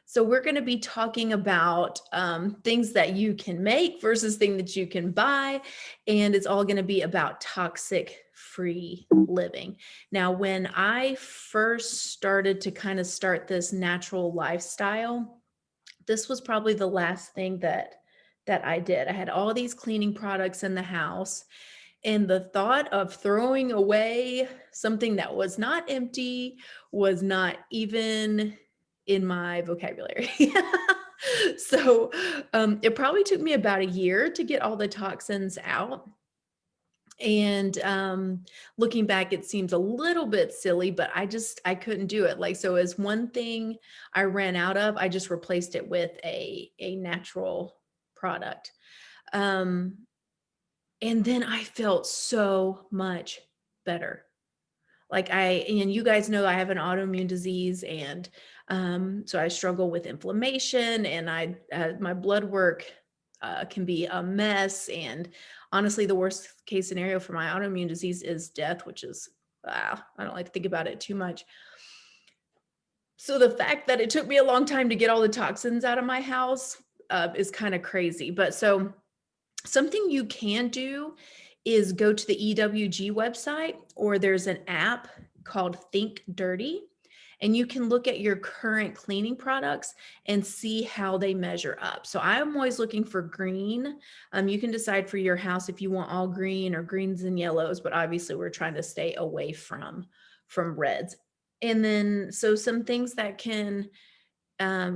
So we're going to be talking about things that you can make versus things that you can buy. And it's all going to be about toxic free living. Now, when I first started to kind of start this natural lifestyle, this was probably the last thing that I did. I had all these cleaning products in the house, and the thought of throwing away something that was not empty was not even in my vocabulary. So it probably took me about a year to get all the toxins out. And looking back, it seems a little bit silly, but I couldn't do it. Like, so as one thing I ran out of, I just replaced it with a natural product. Um, and then I felt so much better. Like and you guys know I have an autoimmune disease, and so I struggle with inflammation, and my blood work can be a mess. And honestly, the worst case scenario for my autoimmune disease is death, which is, I don't like to think about it too much. So the fact that it took me a long time to get all the toxins out of my house is kind of crazy. But so something you can do is go to the EWG website, or there's an app called Think Dirty, and you can look at your current cleaning products and see how they measure up. So I'm always looking for green. You can decide for your house if you want all green or greens and yellows, but obviously we're trying to stay away from reds. And then, so some things that can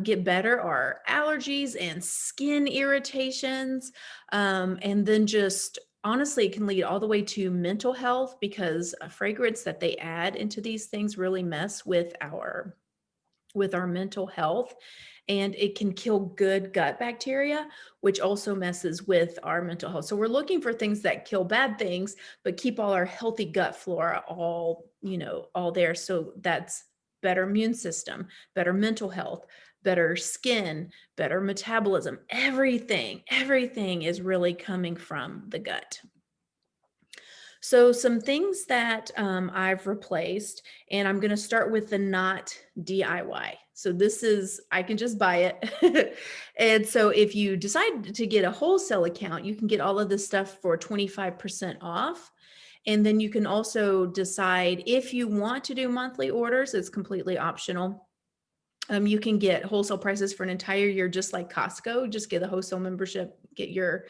get better are allergies and skin irritations. And then just honestly, it can lead all the way to mental health, because a fragrance that they add into these things really mess with our mental health. And it can kill good gut bacteria, which also messes with our mental health. So we're looking for things that kill bad things, but keep all our healthy gut flora all there. So that's better immune system, better mental health, better skin, better metabolism. Everything is really coming from the gut. So some things that I've replaced, and I'm going to start with the not DIY. So this is, I can just buy it. And so if you decide to get a wholesale account, you can get all of this stuff for 25% off. And then you can also decide if you want to do monthly orders. It's completely optional. You can get wholesale prices for an entire year, just like Costco. Just get a wholesale membership, get your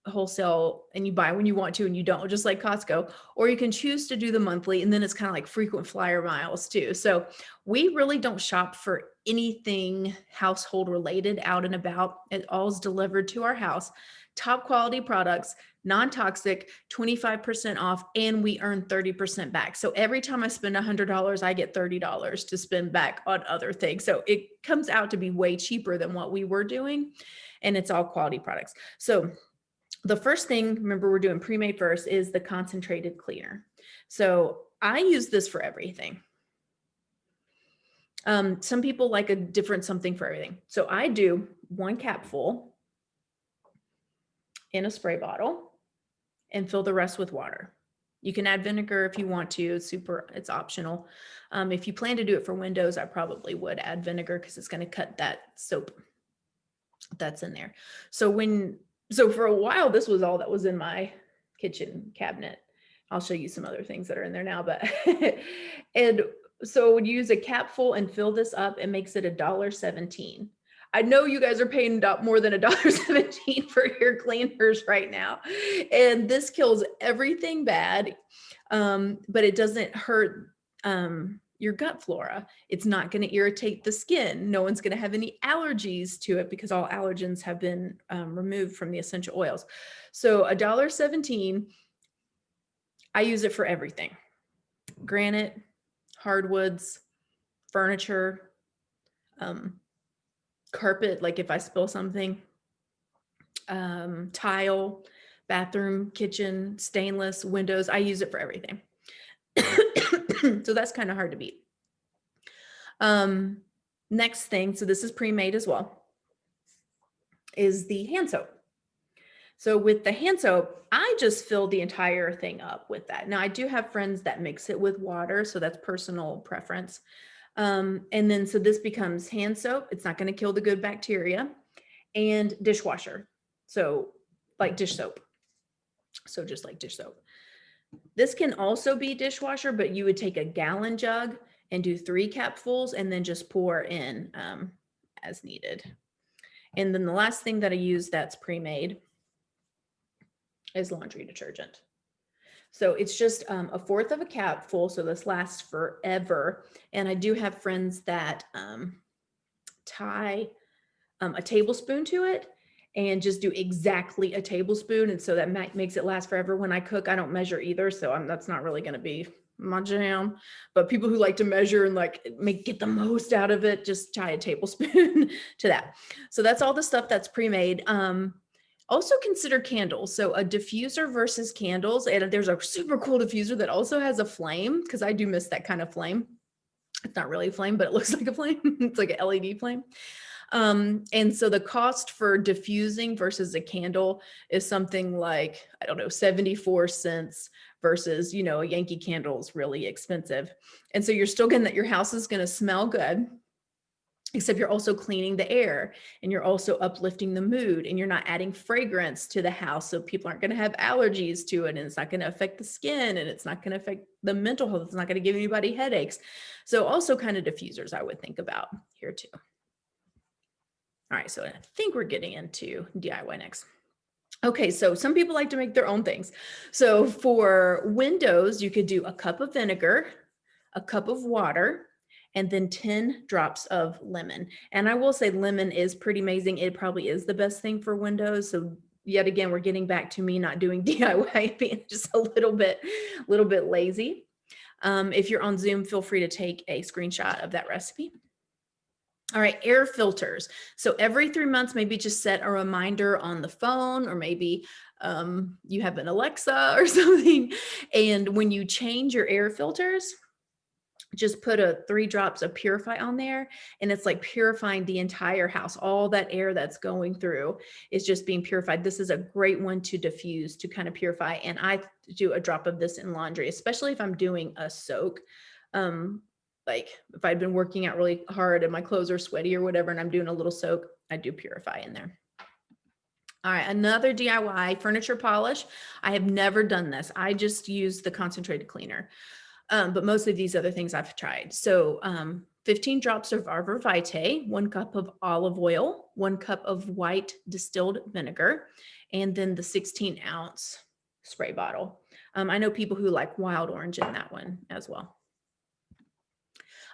wholesale, and you buy when you want to and you don't, just like Costco. Or you can choose to do the monthly, and then it's kind of like frequent flyer miles too. So we really don't shop for anything household related out and about. It all is delivered to our house. Top quality products, non-toxic, 25% off, and we earn 30% back. So every time I spend $100, I get $30 to spend back on other things. So it comes out to be way cheaper than what we were doing, and it's all quality products. So the first thing, remember we're doing pre-made first, is the concentrated cleaner. So I use this for everything. Some people like a different something for everything. So I do 1 capful in a spray bottle and fill the rest with water. You can add vinegar if you want to. It's optional. If you plan to do it for windows, I probably would add vinegar, because it's going to cut that soap that's in there. So for a while, this was all that was in my kitchen cabinet. I'll show you some other things that are in there now, but and so when you use a capful and fill this up, it makes it $1.17. I know you guys are paying more than $1.17 for your cleaners right now. And this kills everything bad, but it doesn't hurt your gut flora. It's not going to irritate the skin. No one's going to have any allergies to it, because all allergens have been removed from the essential oils. So $1.17, I use it for everything. Granite, hardwoods, furniture, carpet, like if I spill something, tile, bathroom, kitchen, stainless, windows, I use it for everything. So that's kind of hard to beat. Next thing, so this is pre-made as well, is the hand soap. So with the hand soap, I just fill the entire thing up with that. Now I do have friends that mix it with water, so that's personal preference. And then, so this becomes hand soap. It's not going to kill the good bacteria, and dishwasher. So like dish soap. So just like dish soap. This can also be dishwasher, but you would take a gallon jug and do 3 capfuls and then just pour in as needed. And then the last thing that I use that's pre-made is laundry detergent. So it's just a 1/4 of a capful. So this lasts forever. And I do have friends that tie a tablespoon to it and just do exactly a tablespoon. And so that makes it last forever. When I cook, I don't measure either. So that's not really going to be my jam. But people who like to measure and like get the most out of it, just tie a tablespoon to that. So that's all the stuff that's pre-made. Also consider candles. So a diffuser versus candles. And there's a super cool diffuser that also has a flame, because I do miss that kind of flame. It's not really a flame, but it looks like a flame. It's like an LED flame. And so the cost for diffusing versus a candle is something like, I don't know, 74 cents versus, you know, a Yankee candle is really expensive. And so you're still getting that your house is going to smell good, except you're also cleaning the air and you're also uplifting the mood, and you're not adding fragrance to the house. So people aren't going to have allergies to it, and it's not going to affect the skin, and it's not going to affect the mental health. It's not going to give anybody headaches. So also kind of diffusers I would think about here too. All right, so I think we're getting into DIY next. Okay, so some people like to make their own things. So for windows, you could do a cup of vinegar, a cup of water, and then 10 drops of lemon. And I will say lemon is pretty amazing. It probably is the best thing for windows. So yet again, we're getting back to me not doing DIY, being just a little bit lazy. If you're on Zoom, feel free to take a screenshot of that recipe. All right, air filters. So every 3 months, maybe just set a reminder on the phone, or maybe you have an Alexa or something. And when you change your air filters, just put 3 drops of Purify on there, and it's like purifying the entire house. All that air that's going through is just being purified. This is a great one to diffuse, to kind of purify. And I do a drop of this in laundry, especially if I'm doing a soak. Like if I'd been working out really hard and my clothes are sweaty or whatever, and I'm doing a little soak, I do Purify in there. All right, another DIY, furniture polish. I have never done this. I just use the concentrated cleaner. But most of these other things I've tried. So 15 drops of Arbor Vitae, 1 cup of olive oil, 1 cup of white distilled vinegar, and then the 16-ounce spray bottle. I know people who like wild orange in that one as well.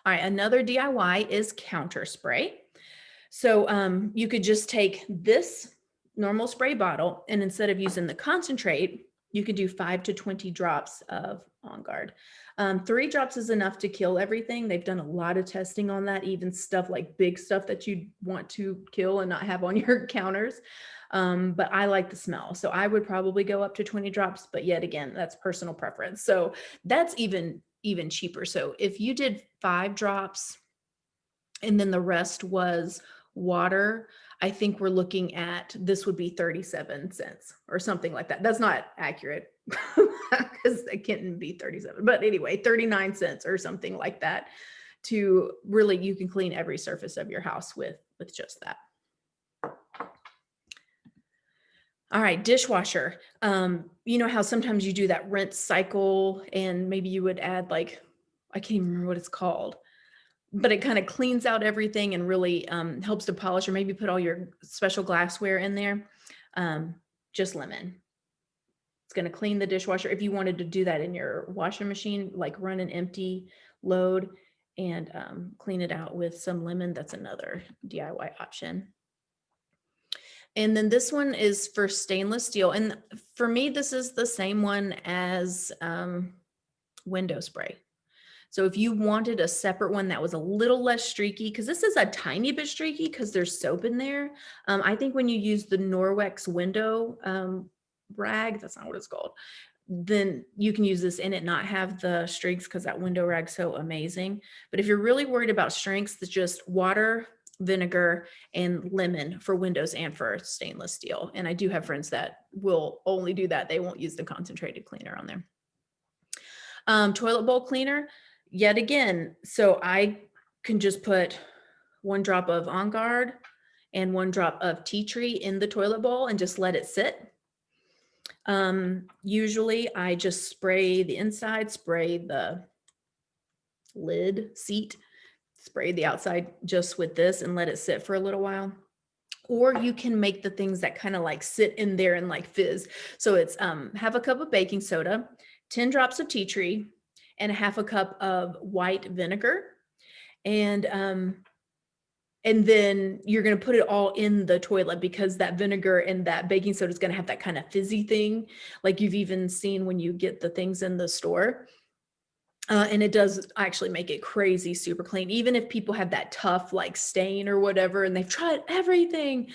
All right, another DIY is counter spray. So you could just take this normal spray bottle, and instead of using the concentrate, you could do 5 to 20 drops of On Guard. 3 drops is enough to kill everything. They've done a lot of testing on that, even stuff like big stuff that you want to kill and not have on your counters. But I like the smell. So I would probably go up to 20 drops, but yet again, that's personal preference. So that's even cheaper. So if you did 5 drops and then the rest was water, I think we're looking at, this would be 37 cents or something like that. That's not accurate because it can't be 37, but anyway, 39 cents or something like that, to really, you can clean every surface of your house with just that. All right, dishwasher. You know how sometimes you do that rinse cycle, and maybe you would add like, I can't even remember what it's called, but it kind of cleans out everything and really helps to polish, or maybe put all your special glassware in there. Just lemon. It's going to clean the dishwasher. If you wanted to do that in your washing machine, like run an empty load and clean it out with some lemon, that's another DIY option. And then this one is for stainless steel. And for me, this is the same one as window spray. So if you wanted a separate one that was a little less streaky, because this is a tiny bit streaky because there's soap in there. I think when you use the Norwex window rag, that's not what it's called, then you can use this and it not have the streaks, because that window rag's so amazing. But if you're really worried about streaks, it's just water, vinegar, and lemon for windows and for stainless steel. And I do have friends that will only do that. They won't use the concentrated cleaner on there. Toilet bowl cleaner, yet again. So I can just put 1 drop of On Guard and 1 drop of tea tree in the toilet bowl and just let it sit. Usually I just spray the inside, spray the lid seat, spray the outside just with this and let it sit for a little while. Or you can make the things that kind of like sit in there and like fizz. So it's half a cup of baking soda, 10 drops of tea tree, and a half a cup of white vinegar. And then you're going to put it all in the toilet because that vinegar and that baking soda is going to have that kind of fizzy thing, like you've even seen when you get the things in the store. And it does actually make it crazy super clean, even if people have that tough like stain or whatever, and they've tried everything.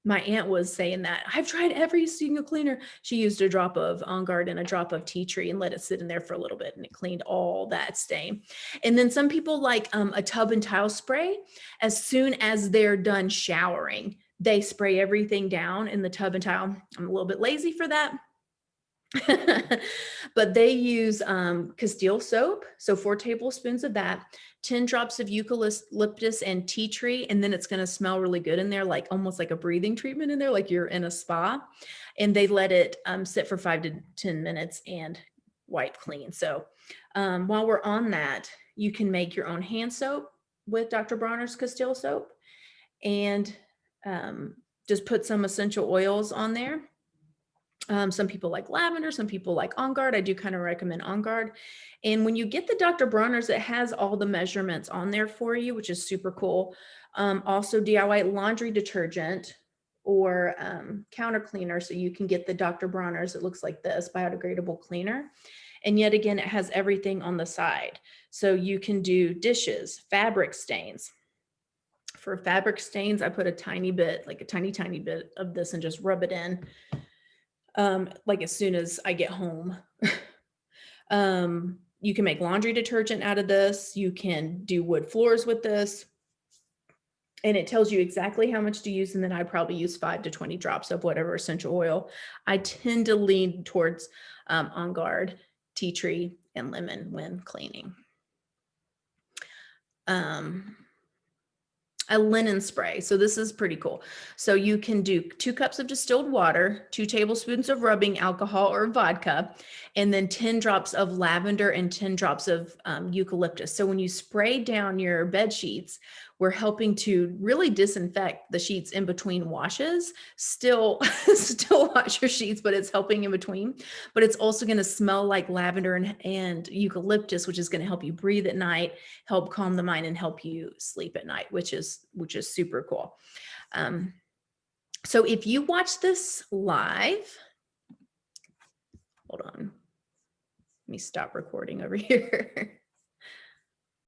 My aunt was saying that I've tried every single cleaner. She used a drop of On Guard and a drop of tea tree and let it sit in there for a little bit, and it cleaned all that stain. And then some people like a tub and tile spray. As soon as they're done showering, they spray everything down in the tub and tile. I'm a little bit lazy for that. But they use Castile soap, so 4 tablespoons of that, 10 drops of eucalyptus and tea tree, and then it's going to smell really good in there, like almost like a breathing treatment in there, like you're in a spa. And they let it sit for 5 to 10 minutes and wipe clean. So while we're on that, you can make your own hand soap with Dr. Bronner's Castile soap, and just put some essential oils on there. Some people like lavender, some people like On Guard. I do kind of recommend On Guard. And when you get the Dr. Bronner's, it has all the measurements on there for you, which is super cool. Also DIY laundry detergent or counter cleaner. So you can get the Dr. Bronner's, it looks like this, biodegradable cleaner. And yet again, it has everything on the side. So you can do dishes, fabric stains. For fabric stains, I put a tiny bit, like a tiny bit of this and just rub it in. Like as soon as I get home. You can make laundry detergent out of this. You can do wood floors with this. And it tells you exactly how much to use. And then I probably use 5 to 20 drops of whatever essential oil. I tend to lean towards On Guard, tea tree, and lemon when cleaning. A linen spray. So this is pretty cool. So you can do 2 cups of distilled water, 2 tablespoons of rubbing alcohol or vodka, and then 10 drops of lavender and 10 drops of eucalyptus. So when you spray down your bed sheets, we're helping to really disinfect the sheets in between washes. Still wash your sheets, but it's helping in between. But it's also going to smell like lavender and eucalyptus, which is going to help you breathe at night, help calm the mind, and help you sleep at night, which is super cool. So if you watch this live, hold on, let me stop recording over here.